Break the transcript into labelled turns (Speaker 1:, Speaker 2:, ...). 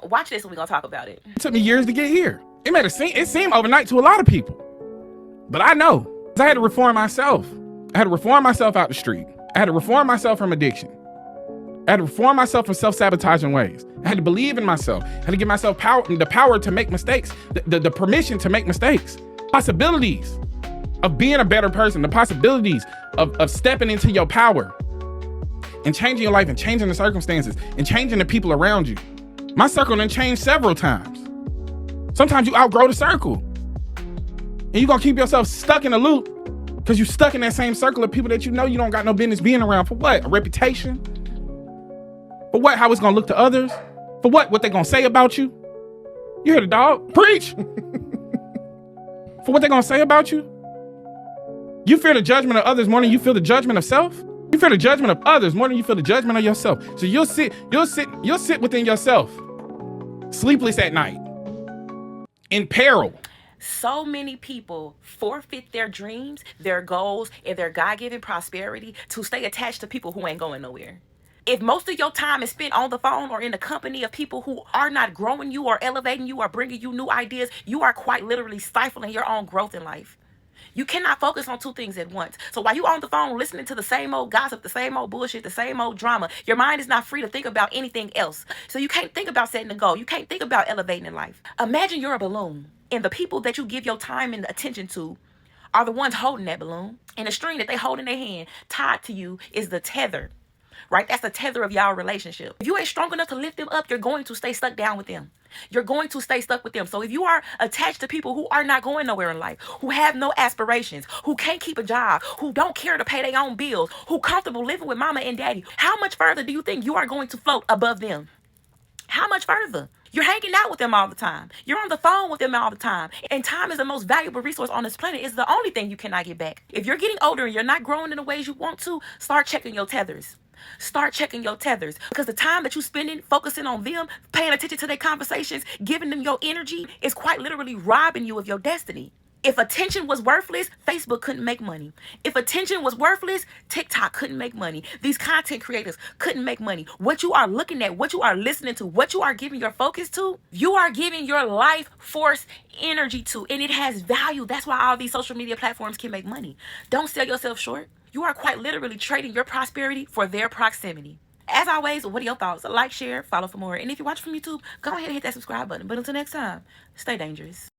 Speaker 1: Watch this and we're going to talk about it.
Speaker 2: It took me years to get here. It seemed overnight to a lot of people. But I know. I had to reform myself. I had to reform myself out the street. I had to reform myself from addiction. I had to reform myself from self-sabotaging ways. I had to believe in myself. I had to give myself the power to make mistakes, the permission to make mistakes. Possibilities of being a better person, the possibilities of stepping into your power and changing your life and changing the circumstances and changing the people around you. My circle done changed several times. Sometimes you outgrow the circle and you're gonna keep yourself stuck in a loop because you're stuck in that same circle of people that you know you don't got no business being around. For what? A reputation? For what? How it's gonna look to others? For what? What they gonna say about you? You hear the dog? Preach! For what they gonna say about you? You fear the judgment of others more than you feel the judgment of self? You fear the judgment of others more than you feel the judgment of yourself. So you'll sit within yourself, sleepless at night, in peril.
Speaker 1: So many people forfeit their dreams, their goals, and their God-given prosperity to stay attached to people who ain't going nowhere. If most of your time is spent on the phone or in the company of people who are not growing you or elevating you or bringing you new ideas, you are quite literally stifling your own growth in life. You cannot focus on two things at once. So while you on the phone listening to the same old gossip, the same old bullshit, the same old drama, your mind is not free to think about anything else. So you can't think about setting a goal. You can't think about elevating in life. Imagine you're a balloon and the people that you give your time and attention to are the ones holding that balloon. And the string that they hold in their hand tied to you is the tether. Right? That's the tether of y'all relationship. If you ain't strong enough to lift them up, you're going to stay stuck down with them. You're going to stay stuck with them. So if you are attached to people who are not going nowhere in life, who have no aspirations, who can't keep a job, who don't care to pay their own bills, who comfortable living with mama and daddy, how much further do you think you are going to float above them? How much further? You're hanging out with them all the time. You're on the phone with them all the time. And time is the most valuable resource on this planet. It's the only thing you cannot get back. If you're getting older and you're not growing in the ways you want to, start checking your tethers. Start checking your tethers, because the time that you're spending focusing on them, paying attention to their conversations, giving them your energy is quite literally robbing you of your destiny. If attention was worthless, Facebook couldn't make money. If attention was worthless, TikTok couldn't make money. These content creators couldn't make money. What you are looking at, what you are listening to, what you are giving your focus to, you are giving your life force energy to, and it has value. That's why all these social media platforms can make money. Don't sell yourself short. You are quite literally trading your prosperity for their proximity. As always, what are your thoughts? Like, share, follow for more. And if you watch from YouTube, go ahead and hit that subscribe button. But until next time, stay dangerous.